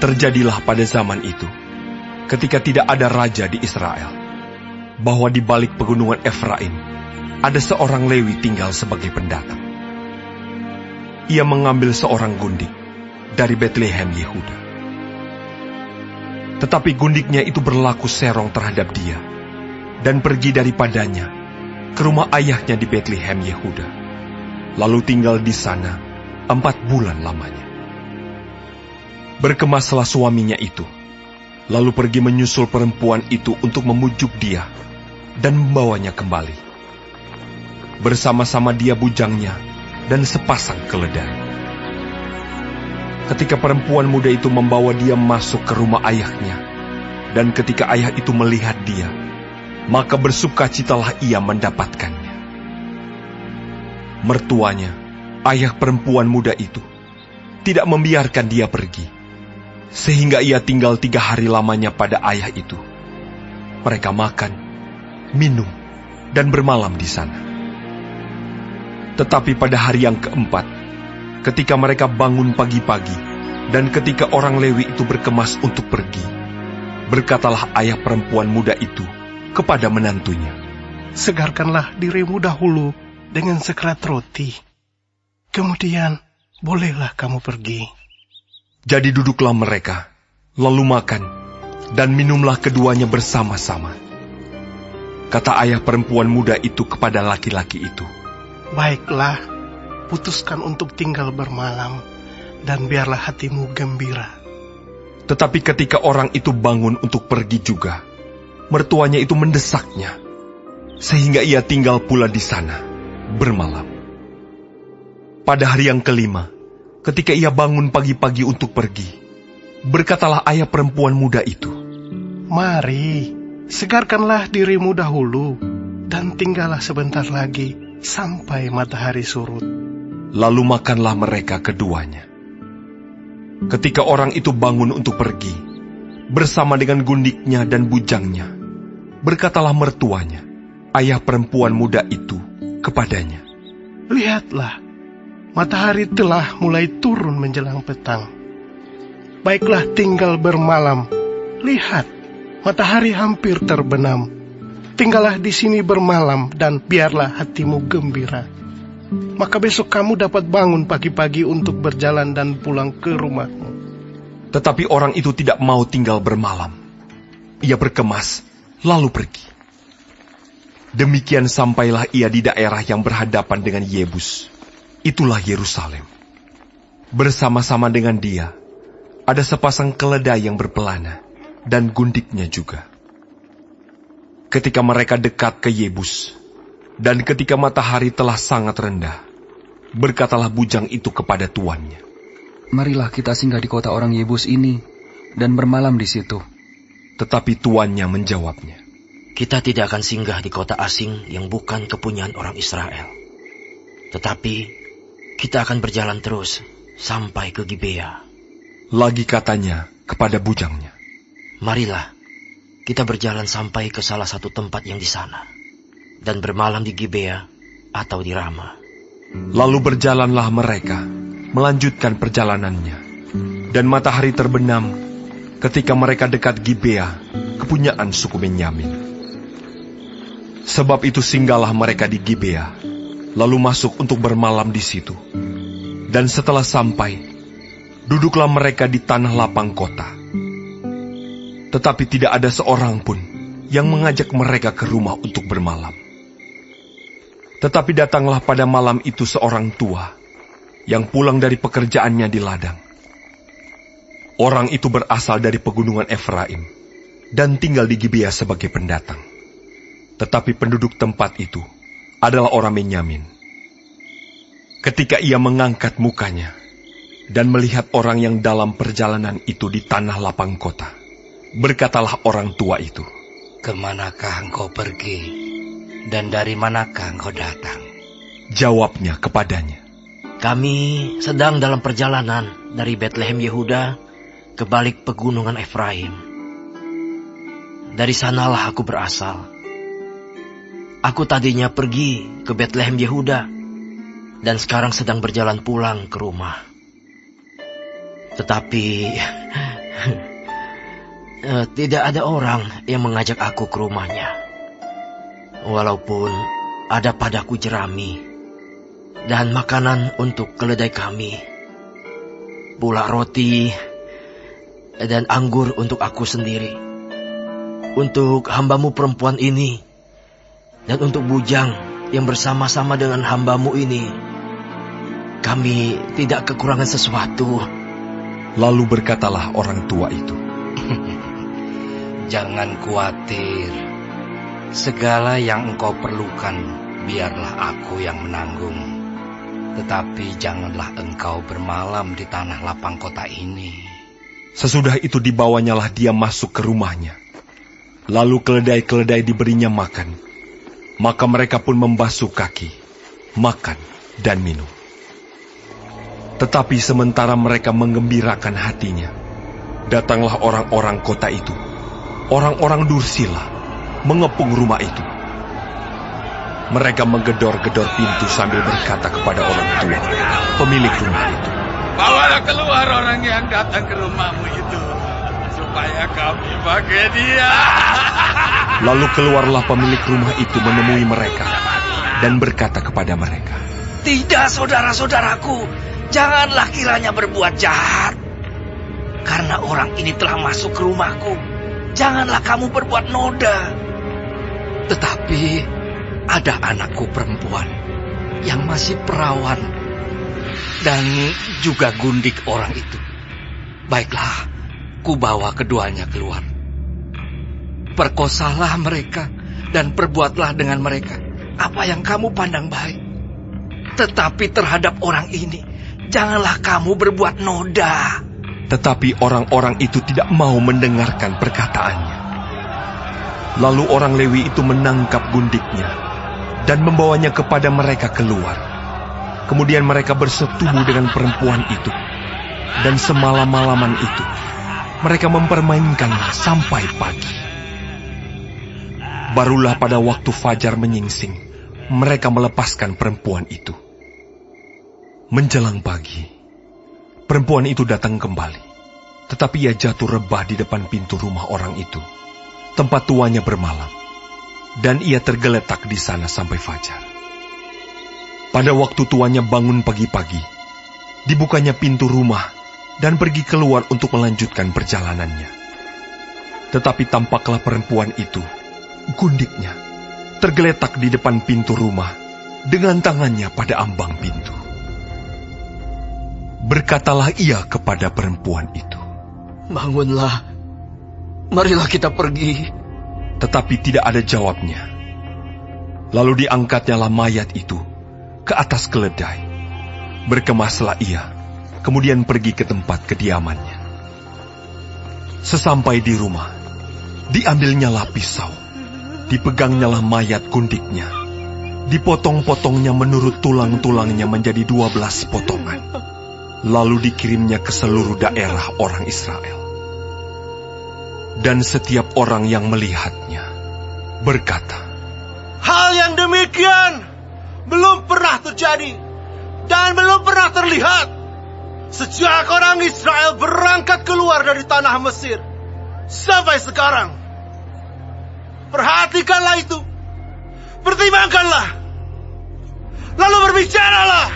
Terjadilah pada zaman itu, ketika tidak ada raja di Israel, bahwa di balik pegunungan Efraim ada seorang Lewi tinggal sebagai pendatang. Ia mengambil seorang gundik dari Betlehem Yehuda. Tetapi gundiknya itu berlaku serong terhadap dia, dan pergi daripadanya ke rumah ayahnya di Betlehem Yehuda, lalu tinggal di sana 4 bulan lamanya. Berkemaslah suaminya itu, lalu pergi menyusul perempuan itu untuk memujuk dia dan membawanya kembali. Bersama-sama dia bujangnya dan sepasang keledai. Ketika perempuan muda itu membawa dia masuk ke rumah ayahnya, dan ketika ayah itu melihat dia, maka bersukacitalah ia mendapatkannya. Mertuanya, ayah perempuan muda itu, tidak membiarkan dia pergi, sehingga ia tinggal 3 hari lamanya pada ayah itu. Mereka makan, minum, dan bermalam di sana. Tetapi pada hari yang keempat, ketika mereka bangun pagi-pagi, dan ketika orang Lewi itu berkemas untuk pergi, berkatalah ayah perempuan muda itu kepada menantunya, "Segarkanlah dirimu dahulu dengan sekerat roti. Kemudian bolehlah kamu pergi." Jadi duduklah mereka, lalu makan, dan minumlah keduanya bersama-sama. Kata ayah perempuan muda itu kepada laki-laki itu, "Baiklah, putuskan untuk tinggal bermalam, dan biarlah hatimu gembira." Tetapi ketika orang itu bangun untuk pergi juga, mertuanya itu mendesaknya, sehingga ia tinggal pula di sana, bermalam. Pada hari yang kelima, ketika ia bangun pagi-pagi untuk pergi, berkatalah ayah perempuan muda itu, "Mari, segarkanlah dirimu dahulu, dan tinggallah sebentar lagi sampai matahari surut." Lalu makanlah mereka keduanya. Ketika orang itu bangun untuk pergi, bersama dengan gundiknya dan bujangnya, berkatalah mertuanya, ayah perempuan muda itu, kepadanya, "Lihatlah, matahari telah mulai turun menjelang petang. Baiklah tinggal bermalam. Lihat, matahari hampir terbenam. Tinggallah di sini bermalam dan biarlah hatimu gembira. Maka besok kamu dapat bangun pagi-pagi untuk berjalan dan pulang ke rumahmu." Tetapi orang itu tidak mau tinggal bermalam. Ia berkemas, lalu pergi. Demikian sampailah ia di daerah yang berhadapan dengan Yebus. Itulah Yerusalem. Bersama-sama dengan dia, ada sepasang keledai yang berpelana, dan gundiknya juga. Ketika mereka dekat ke Yebus, dan ketika matahari telah sangat rendah, berkatalah bujang itu kepada tuannya, "Marilah kita singgah di kota orang Yebus ini, dan bermalam di situ." Tetapi tuannya menjawabnya, "Kita tidak akan singgah di kota asing yang bukan kepunyaan orang Israel. Tetapi kita akan berjalan terus sampai ke Gibea." Lagi katanya kepada bujangnya, "Marilah kita berjalan sampai ke salah satu tempat yang di sana, dan bermalam di Gibea atau di Rama." Lalu berjalanlah mereka, melanjutkan perjalanannya, dan matahari terbenam ketika mereka dekat Gibea, kepunyaan suku Benyamin. Sebab itu singgahlah mereka di Gibea, lalu masuk untuk bermalam di situ. Dan setelah sampai, duduklah mereka di tanah lapang kota. Tetapi tidak ada seorang pun yang mengajak mereka ke rumah untuk bermalam. Tetapi datanglah pada malam itu seorang tua, yang pulang dari pekerjaannya di ladang. Orang itu berasal dari pegunungan Efraim, dan tinggal di Gibea sebagai pendatang. Tetapi penduduk tempat itu adalah orang Benyamin. Ketika ia mengangkat mukanya dan melihat orang yang dalam perjalanan itu di tanah lapang kota, berkatalah orang tua itu, "Kemanakah engkau pergi? Dan dari manakah engkau datang?" Jawabnya kepadanya, "Kami sedang dalam perjalanan dari Betlehem Yehuda ke balik pegunungan Efraim. Dari sanalah aku berasal. Aku tadinya pergi ke Betlehem Yehuda, dan sekarang sedang berjalan pulang ke rumah. Tetapi Tidak ada orang yang mengajak aku ke rumahnya. Walaupun ada padaku jerami dan makanan untuk keledai kami, pula roti dan anggur untuk aku sendiri, untuk hambamu perempuan ini, dan untuk bujang yang bersama-sama dengan hambamu ini, kami tidak kekurangan sesuatu. Lalu berkatalah orang tua itu, Jangan khawatir. Segala yang engkau perlukan, biarlah aku yang menanggung. Tetapi janganlah engkau bermalam di tanah lapang kota ini. Sesudah itu dibawanyalah dia masuk ke rumahnya. Lalu keledai-keledai diberinya makan. Maka mereka pun membasuh kaki, makan dan minum. Tetapi sementara mereka menggembirakan hatinya, datanglah orang-orang kota itu, orang-orang Dursila, mengepung rumah itu. Mereka menggedor-gedor pintu sambil berkata kepada orang tua, pemilik rumah itu, Bawalah keluar orang yang datang ke rumahmu itu, supaya kami pakai dia. Lalu keluarlah pemilik rumah itu menemui mereka dan berkata kepada mereka, Tidak, saudara-saudaraku, janganlah kiranya berbuat jahat. Karena orang ini telah masuk ke rumahku, janganlah kamu berbuat noda. Tetapi ada anakku perempuan yang masih perawan dan juga gundik orang itu. Baiklah, ku bawa keduanya keluar. Perkosalah mereka dan perbuatlah dengan mereka apa yang kamu pandang baik. Tetapi terhadap orang ini, janganlah kamu berbuat noda. tetapi orang-orang itu tidak mau mendengarkan perkataannya. Lalu orang Lewi itu menangkap gundiknya dan membawanya kepada mereka keluar. Kemudian mereka bersetubuh dengan perempuan itu, dan semalam-malaman itu mereka mempermainkannya sampai pagi. Barulah pada waktu fajar menyingsing, mereka melepaskan perempuan itu. Menjelang pagi, perempuan itu datang kembali, tetapi ia jatuh rebah di depan pintu rumah orang itu, tempat tuannya bermalam, dan ia tergeletak di sana sampai fajar. Pada waktu tuannya bangun pagi-pagi, dibukanya pintu rumah dan pergi keluar untuk melanjutkan perjalanannya. Tetapi tampaklah perempuan itu, gundiknya, tergeletak di depan pintu rumah dengan tangannya pada ambang pintu. Berkatalah ia kepada perempuan itu, Bangunlah, marilah kita pergi. tetapi tidak ada jawabnya. Lalu diangkatnyalah mayat itu ke atas keledai. Berkemaslah ia, kemudian pergi ke tempat kediamannya. Sesampai di rumah, diambilnyalah pisau, dipegangnyalah mayat gundiknya, dipotong-potongnya menurut tulang-tulangnya menjadi 12 potongan, lalu dikirimnya ke seluruh daerah orang Israel. Dan setiap orang yang melihatnya berkata, Hal yang demikian belum pernah terjadi dan belum pernah terlihat sejak orang Israel berangkat keluar dari tanah Mesir sampai sekarang. Perhatikanlah itu, pertimbangkanlah, lalu berbicaralah.